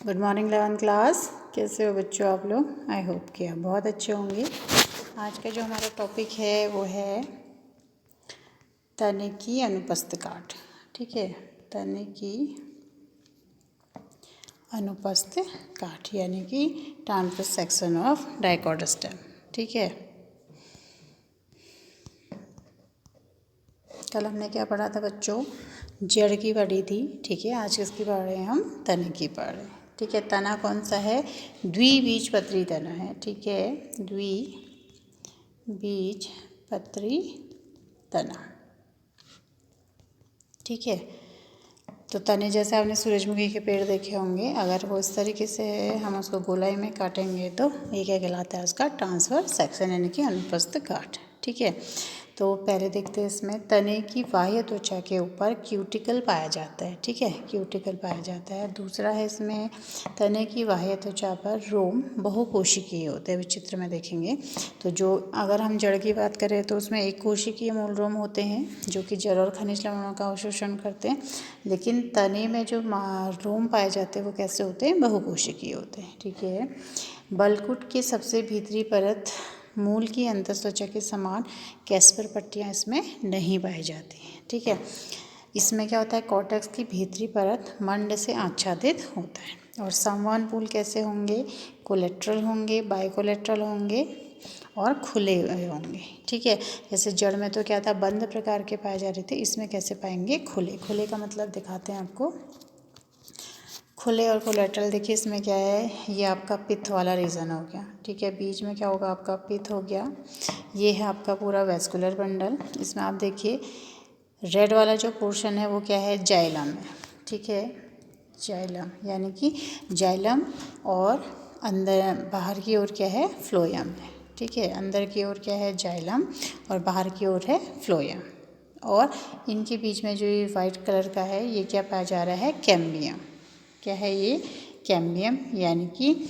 Good morning 11th class. कैसे हो बच्चों आप लोग? आई होप कि आप बहुत अच्छे होंगे। आज का जो हमारा टॉपिक है वो है तने की अनुपस्थ काट। ठीक है, तने की अनुपस्थ काट यानी कि transverse section of dicot stem. ठीक है, कल हमने क्या पढ़ा था बच्चों? जड़ की पढ़ी थी। ठीक है, आज किसकी पढ़ रहे हैं हम? तने की पढ़ रहे हैं। ठीक है, तना कौन सा है? द्विबीजपत्री तना है। ठीक है, द्विबीजपत्री तना। ठीक है, तो तने जैसे आपने सूरजमुखी के पेड़ देखे होंगे, अगर वो इस तरीके से है, हम उसको गोलाई में काटेंगे तो ये क्या कहलाता है? उसका ट्रांसवर्स सेक्शन यानी कि अनुप्रस्थ काट। ठीक है, तो पहले देखते हैं इसमें तने की बाह्य त्वचा के ऊपर क्यूटिकल पाया जाता है। ठीक है, क्यूटिकल पाया जाता है। दूसरा है इसमें तने की बाह्य त्वचा पर रोम बहुकोशिकीय होते हैं। चित्र में देखेंगे तो जो अगर हम जड़ की बात करें तो उसमें एक कोशिकीय मूल रोम होते हैं जो कि जड़ और खनिज लवणों का अवशोषण करते हैं, लेकिन तने में जो रोम पाए जाते हैं वो कैसे होते हैं? बहुकोशिकीय होते हैं। ठीक है, बलकुट की सबसे भीतरी परत मूल की अंतःत्वचा के समान कैस्पर पट्टियाँ इसमें नहीं पाई जाती हैं। ठीक है, इसमें क्या होता है? कॉर्टेक्स की भीतरी परत मंड से आच्छादित होता है। और संवहन पुल कैसे होंगे? कोलेट्रल होंगे, बाइकोलेट्रल होंगे और खुले हुए होंगे। ठीक है, जैसे जड़ में तो क्या था? बंद प्रकार के पाए जा रहे थे, इसमें कैसे पाएंगे? खुले। खुले का मतलब दिखाते हैं आपको। खुले और कोलेट्रल देखिए इसमें क्या है? ये आपका पित्त वाला रीजन हो गया। ठीक है, बीच में क्या होगा? आपका पित्त हो गया। ये है आपका पूरा वेस्कुलर बंडल। इसमें आप देखिए रेड वाला जो पोर्शन है वो क्या है? जाइलम है। ठीक है, जाइलम यानी कि जाइलम, और अंदर बाहर की ओर क्या है? फ्लोएम है। ठीक है, अंदर की ओर क्या है? जाइलम, और बाहर की ओर है फ्लोएम। और इनके बीच में जो ये वाइट कलर का है ये क्या पाया जा रहा है? कैम्बियम। क्या है ये? कैम्बियम। यानी कि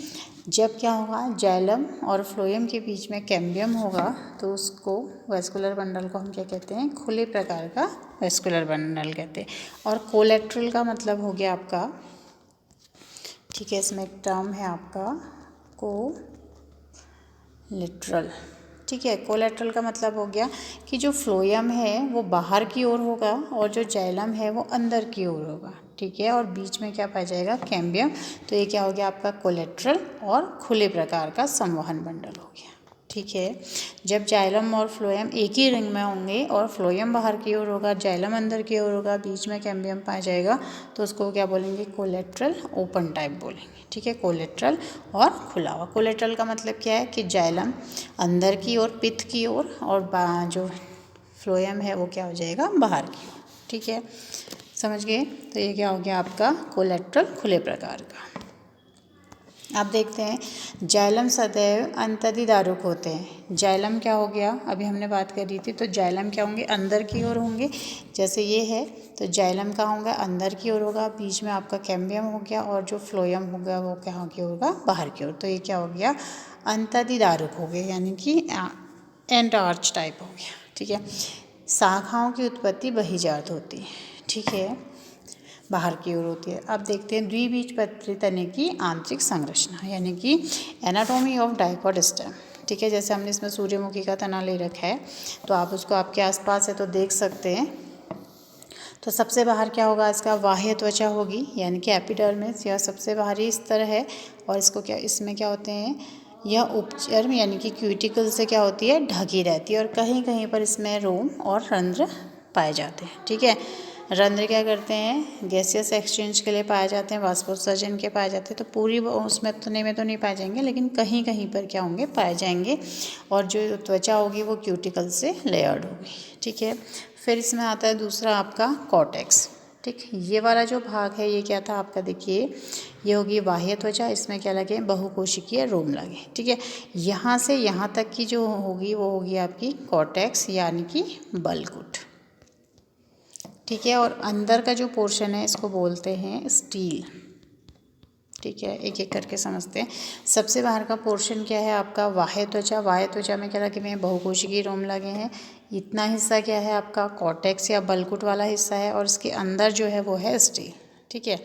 जब क्या होगा? जाइलम और फ्लोएम के बीच में कैम्बियम होगा तो उसको वेस्कुलर बंडल को हम क्या कहते हैं? खुले प्रकार का वेस्कुलर बंडल कहते हैं। और कोलेट्रल का मतलब हो गया आपका, ठीक है, इसमें एक टर्म है आपका कोलेट्रल। ठीक है, कोलेट्रल का मतलब हो गया कि जो फ्लोएम है वो बाहर की ओर होगा और जो जाइलम है वो अंदर की ओर होगा। ठीक है, और बीच में क्या पाया जाएगा? कैम्बियम। तो ये क्या हो गया आपका? कोलेट्रल और खुले प्रकार का संवहन बंडल हो गया। ठीक है, जब जाइलम और फ्लोएम एक ही रिंग में होंगे और फ्लोएम बाहर की ओर होगा, जाइलम अंदर की ओर होगा, बीच में कैम्बियम पाया जाएगा, तो उसको क्या बोलेंगे? कोलेट्रल ओपन टाइप बोलेंगे। ठीक है, कोलेट्रल और खुला हुआ। कोलेट्रल का मतलब क्या है? कि जाइलम अंदर की ओर, पित्त की ओर, और जो फ्लोएम है वो क्या हो जाएगा? बाहर की ओर। ठीक है, समझ गए? तो ये क्या हो गया आपका? कोलेट्रल खुले प्रकार का। आप देखते हैं जाइलम सदैव अंतदिदारुक होते हैं। जाइलम क्या हो गया? अभी हमने बात करी थी, तो जाइलम क्या होंगे? अंदर की ओर होंगे। जैसे ये है तो जाइलम का होगा? अंदर की ओर होगा। बीच में आपका कैम्बियम हो गया, और जो फ्लोएम होगा वो क्या की ओर होगा? बाहर की ओर। तो ये क्या हो गया? अंतदिदारुक हो गए, यानी कि एंड आर्च टाइप हो गया। ठीक है, शाखाओं की उत्पत्ति बहिर्जात होती है। ठीक है, बाहर की ओर होती है। अब देखते हैं द्विबीजपत्री तने की आंतरिक संरचना यानी कि एनाटॉमी ऑफ डाइकोट स्टेम। ठीक है, जैसे हमने इसमें सूर्यमुखी का तना ले रखा है तो आप उसको आपके आसपास है तो देख सकते हैं। तो सबसे बाहर क्या होगा? इसका बाह्य त्वचा होगी यानी कि एपिडर्मिस, यह सबसे बाहरी स्तर है। और इसको क्या, इसमें क्या होते हैं? यह उपचर्म यानी कि क्यूटिकल से क्या होती है? ढकी रहती है, और कहीं कहीं पर इसमें रोम और रंध्र पाए जाते हैं। ठीक है, रंध्र क्या करते हैं? गैसियस एक्सचेंज के लिए पाए जाते हैं, वाष्पोत्सर्जन के पाए जाते हैं। तो पूरी उसमें तने में तो नहीं पाए जाएंगे, लेकिन कहीं कहीं पर क्या होंगे? पाए जाएंगे। और जो त्वचा होगी वो क्यूटिकल से लेयर्ड होगी। ठीक है, फिर इसमें आता है दूसरा आपका कॉर्टेक्स। ठीक, ये वाला जो भाग है ये क्या था आपका? देखिए ये होगी बाह्य त्वचा, इसमें क्या लगे? बहुकोशिकीय रोम लगे। ठीक है, यहाँ से यहाँ तक की जो होगी वो होगी आपकी कॉर्टेक्स यानी कि बलकुट। ठीक है, और अंदर का जो पोर्शन है इसको बोलते हैं स्टील। ठीक है, एक एक करके समझते हैं। सबसे बाहर का पोर्शन क्या है आपका? बाह्य त्वचा। बाह्य त्वचा में क्या लगे हुए हैं? बहुकोशिकीय रोम लगे हैं। इतना हिस्सा क्या है आपका? कॉर्टेक्स या बलकुट वाला हिस्सा है, और इसके अंदर जो है वो है स्टील। ठीक है,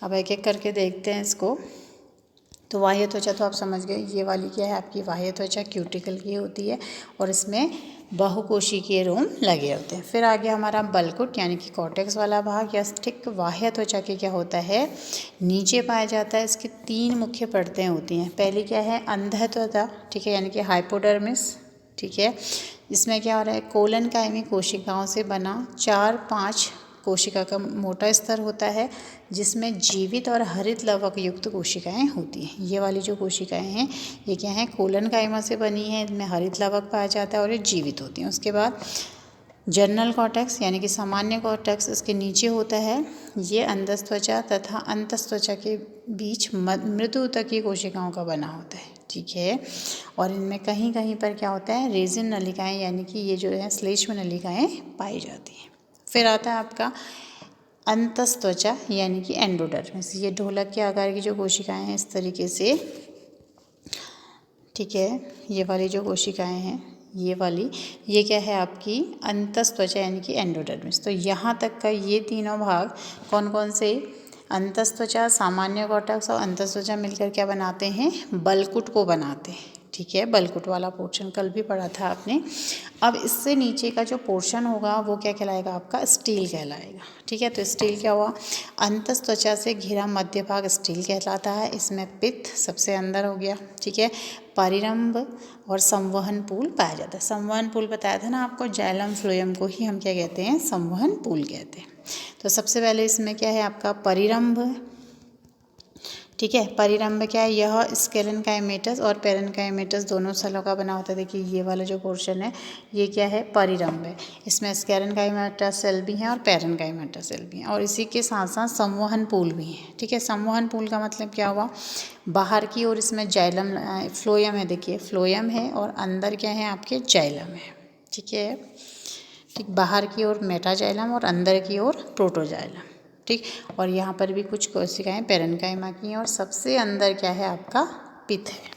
अब एक एक करके देखते हैं इसको। तो बाह्य त्वचा तो आप समझ गए, ये वाली क्या है आपकी बाह्य त्वचा, क्यूटिकल की होती है और इसमें बहुकोशिकीय रोम लगे होते हैं। फिर आ गया हमारा बल्कुट यानी कि कॉर्टेक्स वाला भाग, या ठीक बाह्य त्वचा के क्या होता है, नीचे पाया जाता है। इसकी 3 मुख्य परतें होती हैं। पहली क्या है, अंध त्वचा, ठीक है, यानी कि हाइपोडर्मिस, ठीक है। इसमें क्या हो रहा है, कोलन कायमी कोशिकाओं से बना 4-5 कोशिका का मोटा स्तर होता है, जिसमें जीवित और हरित लवक युक्त कोशिकाएं होती हैं। ये वाली जो कोशिकाएं हैं ये क्या हैं, कोलन कायमा से बनी है, इनमें हरित लवक पाया जाता है और ये जीवित होती हैं। उसके बाद जनरल कॉर्टेक्स यानी कि सामान्य कॉर्टेक्स इसके नीचे होता है। ये अंधस त्वचा तथा अंतस त्वचा के बीच मृदु ऊतकीय कोशिकाओं का बना होता है, ठीक है। और इनमें कहीं कहीं पर क्या होता है, रेजिन नलिकाएं यानी कि ये जो है श्लेष्म नलिकाएं पाई जाती हैं। फिर आता है आपका अंतस त्वचा यानी कि एंडोडर्मिस। ये ढोलक के आकार की जो कोशिकाएं हैं इस तरीके से, ठीक है, ये वाली जो कोशिकाएं हैं ये वाली, ये क्या है आपकी अंतस त्वचा यानी कि एंडोडर्मिस। तो यहाँ तक का ये तीनों भाग कौन कौन से, अंतस त्वचा, सामान्य कॉर्टेक्स और अंतस त्वचा मिलकर क्या बनाते हैं, बल्कुट को बनाते हैं, ठीक है। बल्कुट वाला पोर्शन कल भी पढ़ा था आपने। अब इससे नीचे का जो पोर्शन होगा वो क्या कहलाएगा आपका, स्टील कहलाएगा, ठीक है। तो स्टील क्या हुआ, अंतस त्वचा से घिरा मध्य भाग स्टील कहलाता है। इसमें पित्त सबसे अंदर हो गया, ठीक है। परिरंभ और संवहन पूल पाया जाता है। संवहन पूल बताया था ना आपको, जाइलम फ्लोएम को ही हम क्या कहते हैं, संवहन पूल कहते हैं। तो सबसे पहले इसमें क्या है आपका परिरंभ, ठीक है। परिरंभ क्या है, यह स्केलेनकाइमेटस और पेरेन्काइमेटस दोनों सेलों का बना होता है। देखिए ये वाला जो पोर्शन है ये क्या है, परिरंभ है। इसमें स्केलेनकाइमेटस सेल भी हैं और पेरेन्काइमेटस सेल भी हैं, और इसी के साथ साथ संवहन पूल भी है, ठीक है। संवहन पूल का मतलब क्या हुआ, बाहर की ओर इसमें जाइलम फ्लोएम है, देखिए फ्लोएम है और अंदर क्या है आपके जाइलम है, ठीक है। ठीक, बाहर की ओर मेटाजाइलम और अंदर की ओर प्रोटोजाइलम, ठीक। और यहाँ पर भी कुछ कोशिकाएं पेरेन्काइमा की हैं और सबसे अंदर क्या है आपका पित्त है,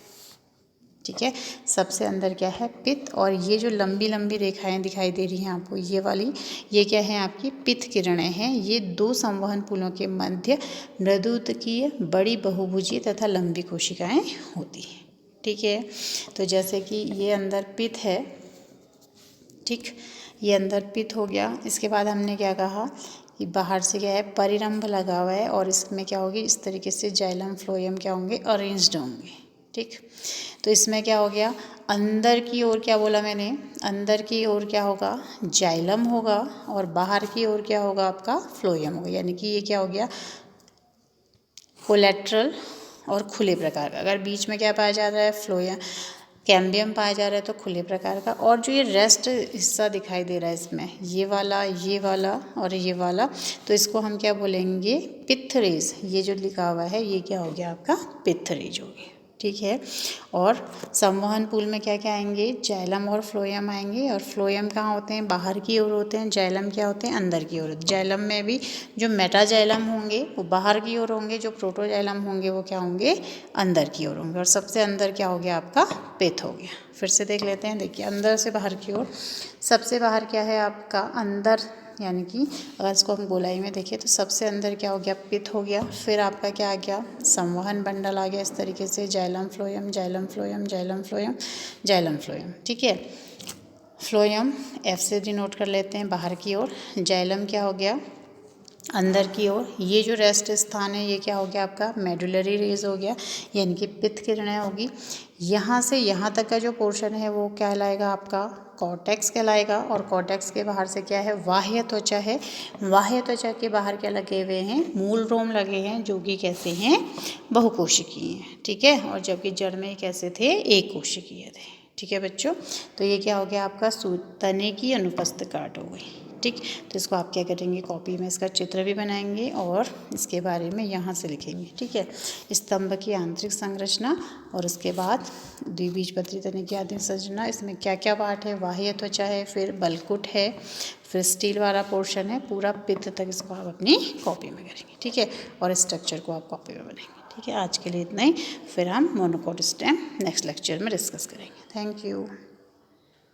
ठीक है। सबसे अंदर क्या है, पित्त। और ये जो लंबी लंबी रेखाएं दिखाई दे रही हैं आपको ये वाली, ये क्या है आपकी पित्त किरणें हैं। ये 2 संवहन पुलों के मध्य मृदुतकीय बड़ी बहुभुजीय तथा लंबी कोशिकाएं होती हैं, ठीक है। तो जैसे कि ये अंदर पित्त है, ठीक, ये अंदर पित्त हो गया। इसके बाद हमने क्या कहा कि बाहर से क्या है, परिरंभ लगा हुआ है और इसमें क्या होगी, इस तरीके से जाइलम फ्लोएम क्या होंगे, अरेंज्ड होंगे, ठीक। तो इसमें क्या हो गया, अंदर की ओर क्या बोला मैंने, अंदर की ओर क्या होगा, जाइलम होगा और बाहर की ओर क्या होगा आपका फ्लोएम होगा। यानी कि ये क्या हो गया, कोलेट्रल और खुले प्रकार का। अगर बीच में क्या पाया जा रहा है, फ्लोएम कैम्बियम पाया जा रहा है तो खुले प्रकार का। और जो ये रेस्ट हिस्सा दिखाई दे रहा है इसमें, ये वाला और ये वाला, तो इसको हम क्या बोलेंगे, पित्थरेज। ये जो लिखा हुआ है ये क्या हो गया आपका, पित्थरेज हो गया, ठीक है। और संवहन पूल में क्या क्या आएंगे, जाइलम और फ्लोएम आएंगे। और फ्लोएम कहाँ होते हैं, बाहर की ओर होते हैं। जाइलम क्या होते हैं, अंदर की ओर। जाइलम में भी जो मेटाजाइलम होंगे वो बाहर की ओर होंगे, जो प्रोटोजाइलम होंगे वो क्या होंगे, अंदर की ओर होंगे। और सबसे अंदर क्या हो गया आपका, पित्त हो गया। फिर से देख लेते हैं, देखिए अंदर से बाहर की ओर, सबसे बाहर क्या है आपका, अंदर, यानी कि अगर इसको हम गोलाई में देखें तो सबसे अंदर क्या हो गया, पित्त हो गया। फिर आपका क्या आ गया, संवहन बंडल आ गया इस तरीके से, xylem phloem, xylem phloem, xylem phloem, xylem phloem, ठीक है। फ्लोएम एफ से डिनोट कर लेते हैं बाहर की ओर, जाइलम क्या हो गया, अंदर की ओर। ये जो रेस्ट स्थान है ये क्या हो गया आपका, मेडुलरी रेज हो गया, यानी कि पित्त किरणें होगी। यहाँ से यहाँ तक का जो पोर्शन है वो कहलाएगा आपका कॉर्टेक्स कहलाएगा। और कॉर्टेक्स के बाहर से क्या है, बाह्य त्वचा है। बाह्य त्वचा के बाहर क्या लगे हुए हैं, मूल रोम लगे हैं, जो कि कैसे हैं, बहुकोशिकीय हैं, ठीक है। और जबकि जड़ में कैसे थे, एक कोशिकीय थे, ठीक है बच्चों। तो ये क्या हो गया आपका, तने की अनुपस्थित काट हो गई, ठीक। तो इसको आप क्या करेंगे, कॉपी में इसका चित्र भी बनाएंगे और इसके बारे में यहाँ से लिखेंगे, ठीक है। स्तंभ की आंतरिक संरचना और उसके बाद द्विबीजपत्री तने की आंतरिक संरचना, इसमें क्या क्या पार्ट है, बाह्य त्वचा है, फिर बल्कुट है, फिर स्टील वाला पोर्शन है, पूरा पित्त तक। इसको आप अपनी कॉपी में करेंगे, ठीक है। और स्ट्रक्चर को आप कॉपी में बनाएंगे, ठीक है। आज के लिए इतना ही, फिर हम मोनोकोट स्टेम नेक्स्ट लेक्चर में डिस्कस करेंगे। Thank you.